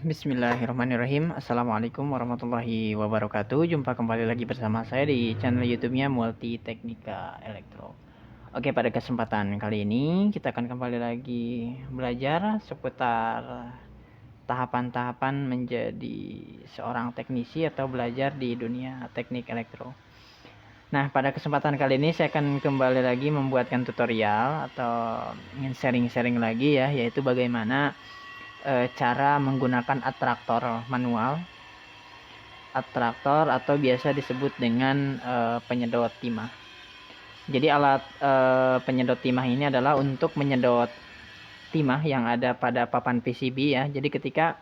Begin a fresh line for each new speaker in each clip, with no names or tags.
Bismillahirrahmanirrahim. Assalamualaikum warahmatullahi wabarakatuh. Jumpa kembali lagi bersama saya di channel YouTube-nya Multi Teknika Elektro. Oke, pada kesempatan kali ini kita akan kembali lagi belajar seputar tahapan-tahapan menjadi seorang teknisi atau belajar di dunia teknik elektro. Nah, pada kesempatan kali ini saya akan kembali lagi membuatkan tutorial atau ingin sharing-sharing lagi ya, yaitu bagaimana cara menggunakan atraktor manual, atraktor atau biasa disebut dengan penyedot timah. Jadi alat penyedot timah ini adalah untuk menyedot timah yang ada pada papan PCB ya. Jadi ketika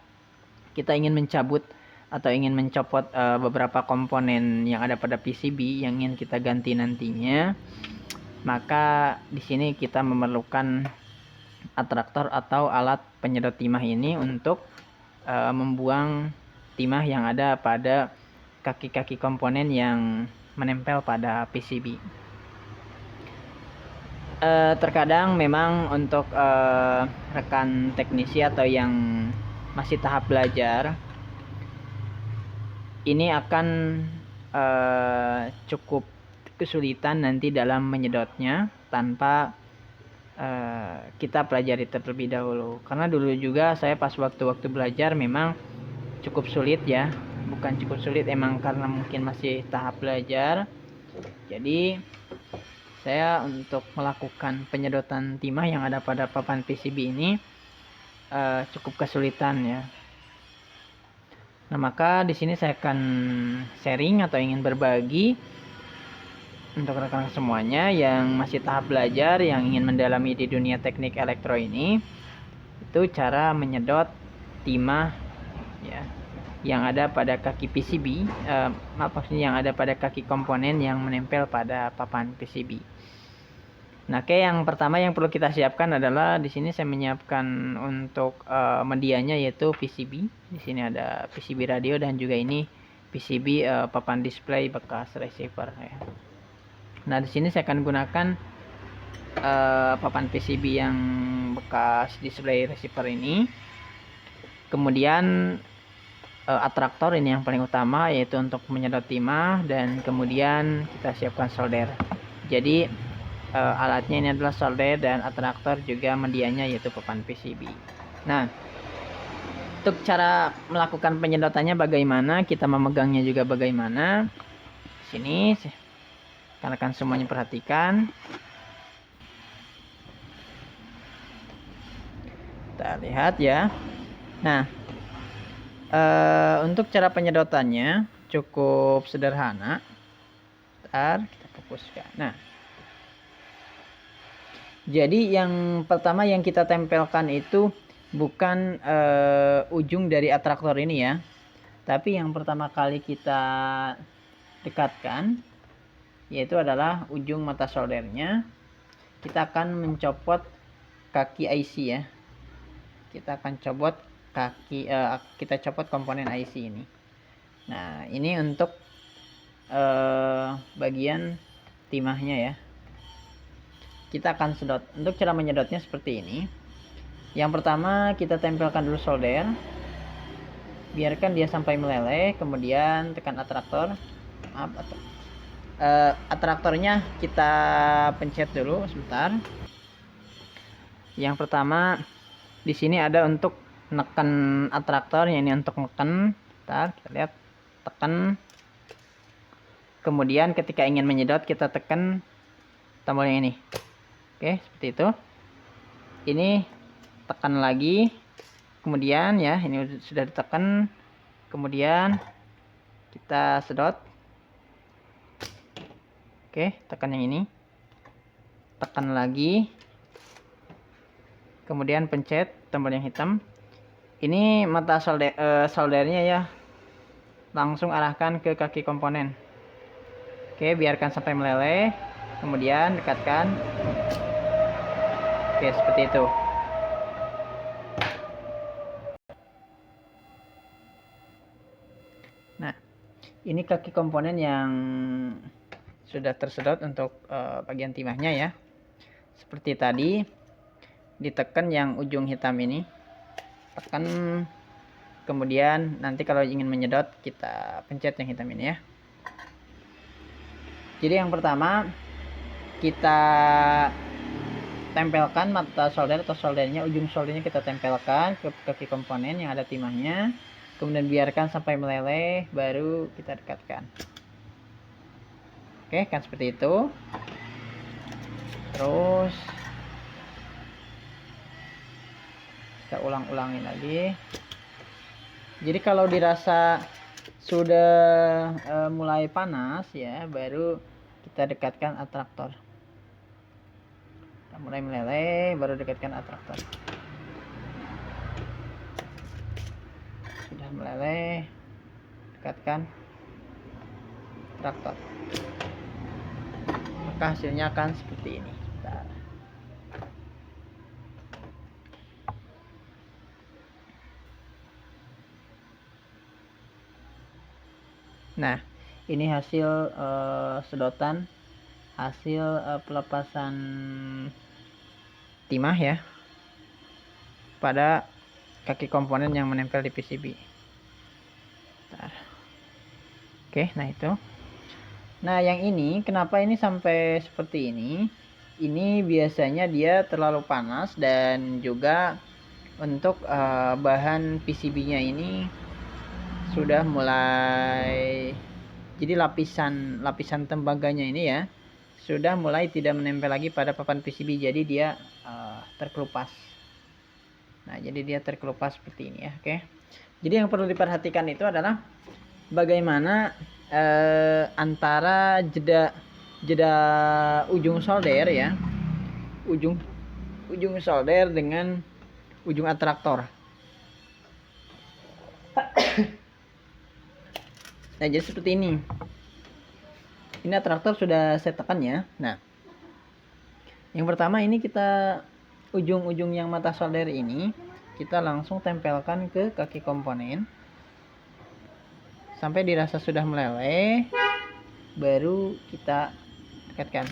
kita ingin mencabut atau ingin mencopot beberapa komponen yang ada pada PCB yang ingin kita ganti nantinya, maka di sini kita memerlukan atraktor atau alat penyedot timah ini untuk membuang timah yang ada pada kaki-kaki komponen yang menempel pada PCB. Terkadang memang untuk rekan teknisi atau yang masih tahap belajar, ini akan cukup kesulitan nanti dalam menyedotnya tanpa kita pelajari terlebih dahulu. Karena dulu juga saya pas waktu-waktu belajar memang cukup sulit ya. Bukan cukup sulit, emang karena mungkin masih tahap belajar. Jadi saya untuk melakukan penyedotan timah yang ada pada papan PCB ini cukup kesulitan ya. Nah, maka di sini saya akan sharing atau ingin berbagi untuk rekan semuanya yang masih tahap belajar, yang ingin mendalami di dunia teknik elektro ini, itu cara menyedot timah ya, yang ada pada kaki PCB, maksudnya yang ada pada kaki komponen yang menempel pada papan PCB. Nah, yang pertama yang perlu kita siapkan adalah di sini saya menyiapkan untuk medianya yaitu PCB. Di sini ada PCB radio dan juga ini PCB papan display bekas receiver ya. Nah, di sini saya akan gunakan papan PCB yang bekas display receiver ini. Kemudian atraktor ini yang paling utama yaitu untuk menyedot timah, dan kemudian kita siapkan solder. Jadi alatnya ini adalah solder dan atraktor juga medianya yaitu papan PCB. Nah, untuk cara melakukan penyedotannya bagaimana, kita memegangnya juga bagaimana. Sini rekan semuanya perhatikan. Kita lihat ya. Nah, untuk cara penyedotannya cukup sederhana. Bentar, kita fokuskan. Nah, jadi yang pertama yang kita tempelkan itu bukan ujung dari atraktor ini ya, tapi yang pertama kali kita dekatkan yaitu adalah ujung mata soldernya. Kita akan mencopot kaki IC ya. Kita akan copot kita copot komponen IC ini. Nah, ini untuk bagian timahnya ya. Kita akan sedot. Untuk cara menyedotnya seperti ini. Yang pertama kita tempelkan dulu solder. Biarkan dia sampai meleleh, kemudian tekan atraktor. Atraktornya kita pencet dulu sebentar. Yang pertama di sini ada untuk neken atraktor, yang ini untuk neken. Bentar, kita lihat, tekan. Kemudian ketika ingin menyedot kita tekan tombol yang ini. Oke, seperti itu. Ini tekan lagi. Kemudian ya, ini sudah ditekan. Kemudian kita sedot. Oke, tekan yang ini. Tekan lagi. Kemudian pencet tombol yang hitam. Ini mata soldernya ya. Langsung arahkan ke kaki komponen. Oke, biarkan sampai meleleh. Kemudian dekatkan. Oke, seperti itu. Nah, ini kaki komponen yang sudah tersedot untuk bagian timahnya ya. Seperti tadi, ditekan yang ujung hitam ini. Tekan kemudian nanti kalau ingin menyedot kita pencet yang hitam ini ya. Jadi yang pertama kita tempelkan mata solder atau soldernya, ujung soldernya kita tempelkan ke kaki komponen yang ada timahnya, kemudian biarkan sampai meleleh, baru kita dekatkan. Oke, kan seperti itu. Terus kita ulang-ulangin lagi. Jadi kalau dirasa sudah mulai panas ya, baru kita dekatkan atraktor. Kita mulai meleleh, baru dekatkan atraktor. Sudah meleleh, dekatkan atraktor. Maka hasilnya akan seperti ini. Bentar. Nah, ini hasil sedotan, hasil pelepasan timah ya pada kaki komponen yang menempel di PCB. Bentar. Oke, nah itu. Nah, yang ini kenapa ini sampai seperti ini? Ini biasanya dia terlalu panas dan juga untuk bahan PCB-nya ini sudah mulai, jadi lapisan tembaganya ini ya sudah mulai tidak menempel lagi pada papan PCB, jadi dia terkelupas. Nah, jadi dia terkelupas seperti ini ya. Oke. Jadi yang perlu diperhatikan itu adalah bagaimana antara jeda ujung solder ya, ujung solder dengan ujung atraktor. Nah, jadi seperti ini. Ini atraktor sudah saya tekan ya. Nah, yang pertama ini kita ujung-ujung yang mata solder ini kita langsung tempelkan ke kaki komponen sampai dirasa sudah meleleh, baru kita dekatkan.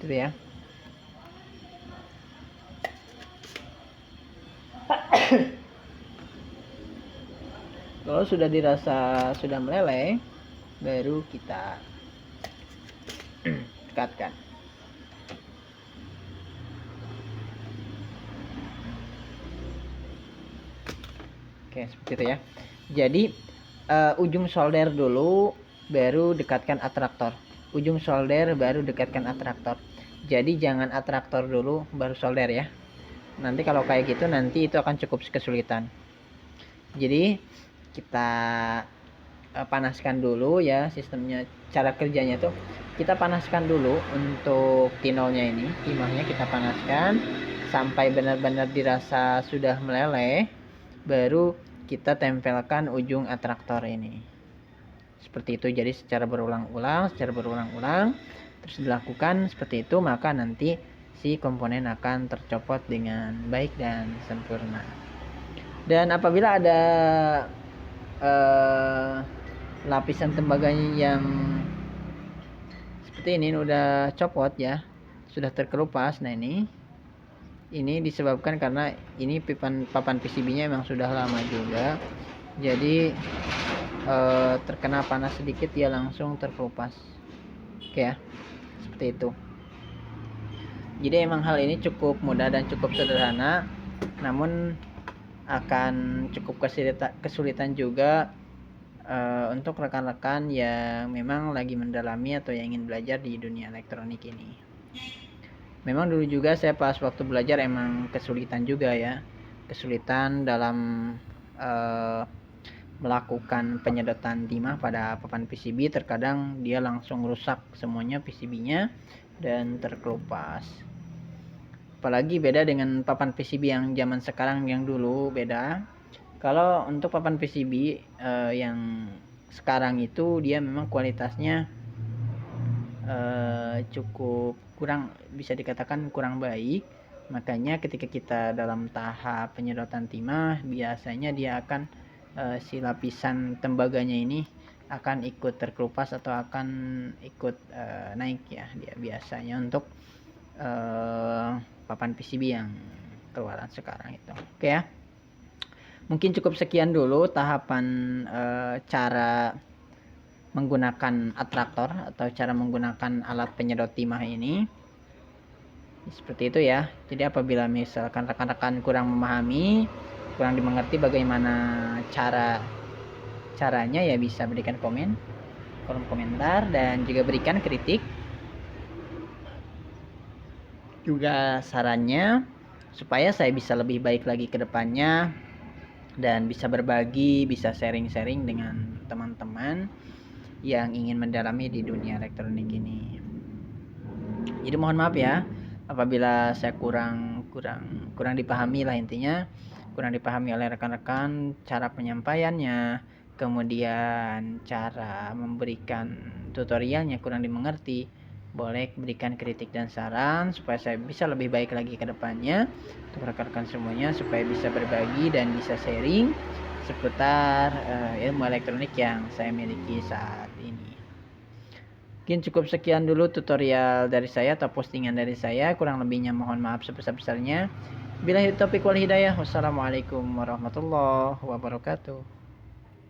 Gitu ya. Kalau sudah dirasa sudah meleleh, baru kita dekatkan. Oke, seperti itu ya. Jadi ujung solder dulu, baru dekatkan atraktor. Ujung solder baru dekatkan atraktor. Jadi jangan atraktor dulu baru solder ya. Nanti kalau kayak gitu nanti itu akan cukup kesulitan. Jadi kita panaskan dulu ya sistemnya, cara kerjanya tuh kita panaskan dulu untuk tinolnya ini, timahnya kita panaskan sampai benar-benar dirasa sudah meleleh, baru kita tempelkan ujung atraktor ini seperti itu. Jadi secara berulang-ulang terus dilakukan seperti itu, maka nanti si komponen akan tercopot dengan baik dan sempurna. Dan apabila ada lapisan tembaganya yang seperti ini udah copot ya, sudah terkelupas. Nah, ini disebabkan karena ini papan PCB-nya memang sudah lama juga, jadi terkena panas sedikit dia langsung terkelupas. Oke ya, seperti itu. Jadi emang hal ini cukup mudah dan cukup sederhana, namun akan cukup kesulitan juga untuk rekan-rekan yang memang lagi mendalami atau yang ingin belajar di dunia elektronik ini. Memang dulu juga saya pas waktu belajar emang kesulitan juga ya, kesulitan dalam melakukan penyedotan timah pada papan PCB. Terkadang dia langsung rusak semuanya PCB-nya dan terkelupas. Apalagi beda dengan papan PCB yang zaman sekarang, yang dulu beda. Kalau untuk papan PCB yang sekarang itu dia memang kualitasnya cukup kurang, bisa dikatakan kurang baik. Makanya ketika kita dalam tahap penyedotan timah, biasanya dia akan si lapisan tembaganya ini akan ikut terkelupas atau akan ikut naik ya dia biasanya untuk papan PCB yang keluaran sekarang itu. Oke ya. Mungkin cukup sekian dulu tahapan cara menggunakan atraktor atau cara menggunakan alat penyedot timah ini. Seperti itu ya. Jadi apabila misalkan rekan-rekan kurang memahami, kurang dimengerti bagaimana caranya, ya bisa berikan kolom komentar, dan juga berikan kritik juga sarannya supaya saya bisa lebih baik lagi ke depannya dan bisa berbagi, bisa sharing-sharing dengan teman-teman yang ingin mendalami di dunia elektronik ini. Jadi mohon maaf ya apabila saya kurang dipahami lah, intinya kurang dipahami oleh rekan-rekan cara penyampaiannya, kemudian cara memberikan tutorialnya kurang dimengerti. Boleh berikan kritik dan saran supaya saya bisa lebih baik lagi ke depannya untuk rekan-rekan semuanya, supaya bisa berbagi dan bisa sharing seputar ilmu elektronik yang saya miliki saat ini. Mungkin cukup sekian dulu tutorial dari saya atau postingan dari saya. Kurang lebihnya mohon maaf sebesar-besarnya. Billahi taufiq wal hidayah. Wassalamualaikum warahmatullahi wabarakatuh.